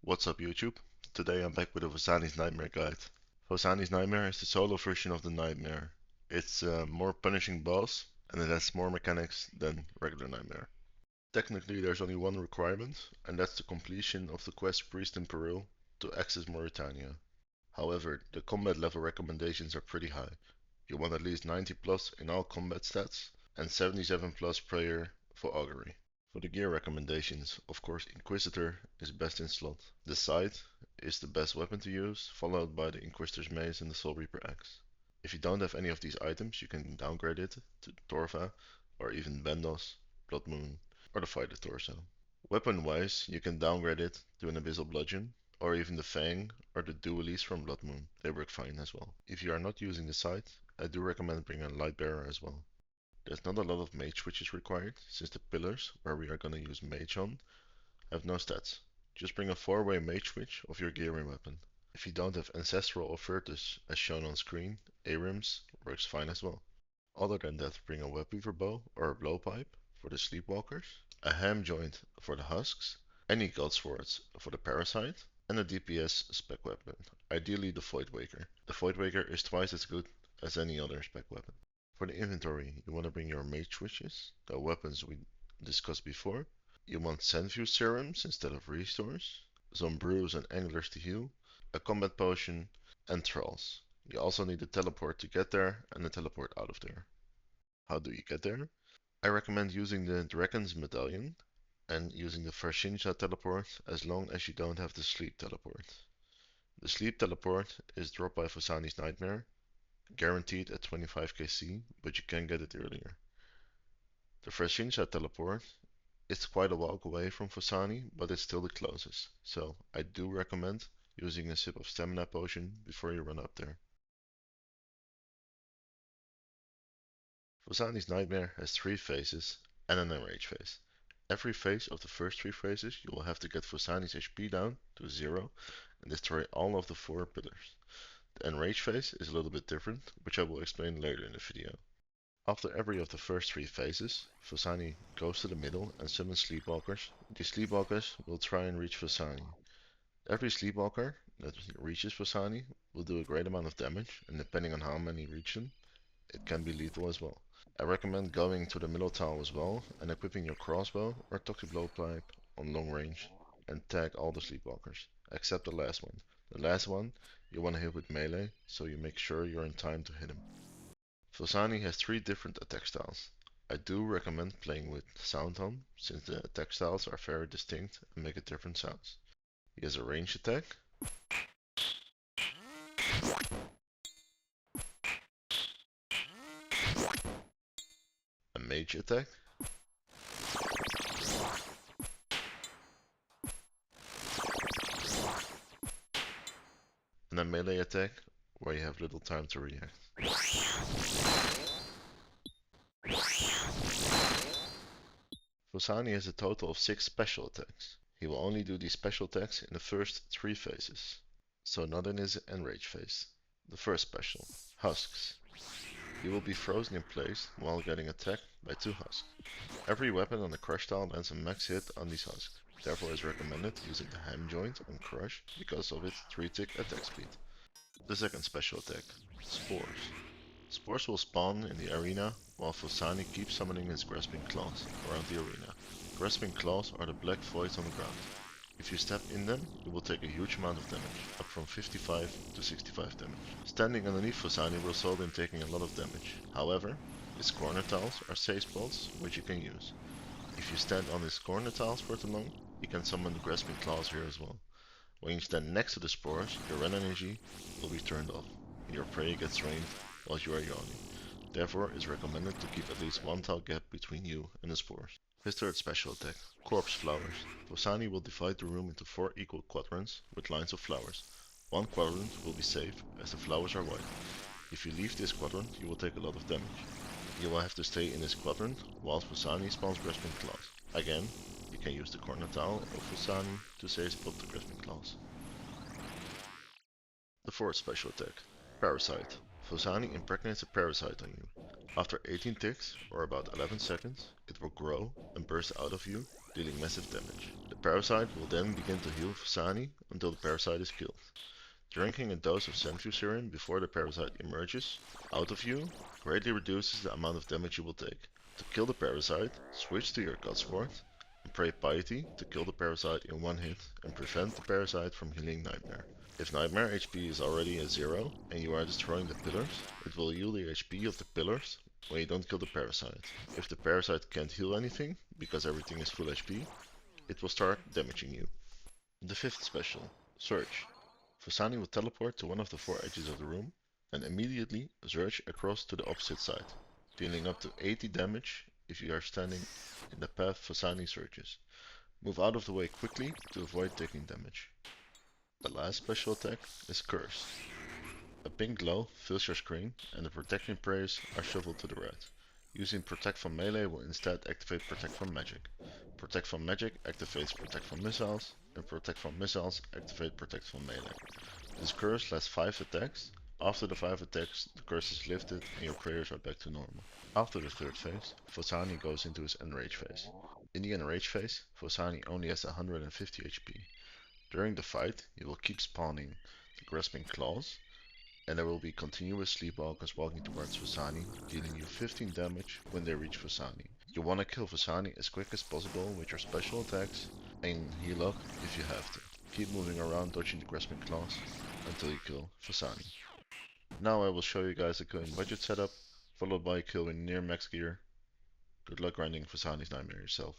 What's up YouTube? Today I'm back with a Phosani's Nightmare guide. Phosani's Nightmare is the solo version of the Nightmare. It's a more punishing boss and it has more mechanics than regular Nightmare. Technically there's only one requirement and that's the completion of the quest Priest in Peru to access Mauritania. However, the combat level recommendations are pretty high. You want at least 90 plus in all combat stats and 77 plus prayer for augury. For the gear recommendations, of course Inquisitor is best in slot. The Scythe is the best weapon to use, followed by the Inquisitor's Mace and the Soul Reaper Axe. If you don't have any of these items, you can downgrade it to Torva, or even Bendos, Blood Moon, or the Fighter Torso. Weapon wise, you can downgrade it to an Abyssal Bludgeon, or even the Fang or the Dualies from Blood Moon. They work fine as well. If you are not using the Scythe, I do recommend bringing a Lightbearer as well. There's not a lot of mage switches required, since the pillars, where we are gonna use mage on, have no stats. Just bring a 4-way mage switch of your gear and weapon. If you don't have Ancestral or Virtus as shown on screen, Arims works fine as well. Other than that, bring a Webweaver bow or a blowpipe for the Sleepwalkers, a ham joint for the husks, any god swords for the parasite, and a DPS spec weapon, ideally the Voidwaker. The Voidwaker is twice as good as any other spec weapon. For the inventory, you want to bring your mage switches, the weapons we discussed before. You want Sandview serums instead of restores, some brews and anglers to heal, a combat potion, and thralls. You also need a teleport to get there and a teleport out of there. How do you get there? I recommend using the Dragon's Medallion and using the Farshinja teleport as long as you don't have the sleep teleport. The sleep teleport is dropped by Phosani's Nightmare, guaranteed at 25 KC, but you can get it earlier. The Farshinja teleport is quite a walk away from Phosani, but it's still the closest, so I do recommend using a sip of stamina potion before you run up there. Phosani's Nightmare has 3 phases and an Enrage Phase. Every phase of the first 3 phases you will have to get Phosani's HP down to 0 and destroy all of the 4 pillars. The Enrage Phase is a little bit different, which I will explain later in the video. After every of the first 3 phases, Phosani goes to the middle and summons Sleepwalkers. These Sleepwalkers will try and reach Phosani. Every Sleepwalker that reaches Phosani will do a great amount of damage, and depending on how many reach them, it can be lethal as well. I recommend going to the middle tower as well and equipping your crossbow or toxic blowpipe on long range and tag all the Sleepwalkers, except the last one. The last one you want to hit with melee, so you make sure you're in time to hit him. Phosani has 3 different attack styles. I do recommend playing with Sound Hum, since the attack styles are very distinct and make different sounds. He has a range attack, a mage attack, and a melee attack where you have little time to react. Phosani has a total of 6 special attacks. He will only do these special attacks in the first 3 phases, so not in his Enrage phase. The first special, Husks. He will be frozen in place while getting attacked by 2 husks. Every weapon on the Crush tile lands a max hit on these husks, therefore it is recommended using the ham joint on Crush because of its 3-tick attack speed. The second special attack, Spores. Spores will spawn in the arena while Phosani keeps summoning his Grasping Claws around the arena. Grasping Claws are the black voids on the ground. If you step in them, you will take a huge amount of damage, up from 55 to 65 damage. Standing underneath Phosani will result in taking a lot of damage. However, his corner tiles are safe spots which you can use. If you stand on his corner tiles for too long, you can summon the Grasping Claws here as well. When you stand next to the spores, your run energy will be turned off, and your prey gets drained while you are yawning. Therefore, it is recommended to keep at least 1 tile gap between you and the spores. His third special attack, Corpse Flowers. Phosani will divide the room into 4 equal quadrants with lines of flowers. 1 quadrant will be safe, as the flowers are white. If you leave this quadrant, you will take a lot of damage. You will have to stay in this quadrant whilst Phosani spawns Grasping Claws. Again, you can use the corner tile of Phosani to safe spot the Grasping Claws. The fourth special attack, Parasite. Phosani impregnates a parasite on you. After 18 ticks, or about 11 seconds, it will grow and burst out of you, dealing massive damage. The parasite will then begin to heal Phosani until the parasite is killed. Drinking a dose of Centuserin before the parasite emerges out of you greatly reduces the amount of damage you will take. To kill the parasite, switch to your God Sword and pray Piety to kill the parasite in one hit and prevent the parasite from healing Nightmare. If Nightmare HP is already at 0 and you are destroying the pillars, it will heal the HP of the pillars when you don't kill the parasite. If the parasite can't heal anything, because everything is full HP, it will start damaging you. The fifth special, Surge. Phosani will teleport to one of the 4 edges of the room and immediately surge across to the opposite side, dealing up to 80 damage if you are standing in the path Phosani surges. Move out of the way quickly to avoid taking damage. The last special attack is Curse. A pink glow fills your screen and the protecting prayers are shuffled to the right. Using Protect from Melee will instead activate Protect from Magic. Protect from Magic activates Protect from Missiles, and Protect from Missiles activate Protect from Melee. This curse lasts 5 attacks. After the 5 attacks, the curse is lifted and your prayers are back to normal. After the third phase, Phosani goes into his Enrage Phase. In the Enrage Phase, Phosani only has 150 HP. During the fight, he will keep spawning the Grasping Claws, and there will be continuous sleepwalkers walking towards Phosani, dealing you 15 damage when they reach Phosani. You wanna kill Phosani as quick as possible with your special attacks, and heal up if you have to. Keep moving around dodging the Grasping Claws until you kill Phosani. Now I will show you guys a kill in budget setup, followed by a kill in near max gear. Good luck grinding Phosani's Nightmare yourself.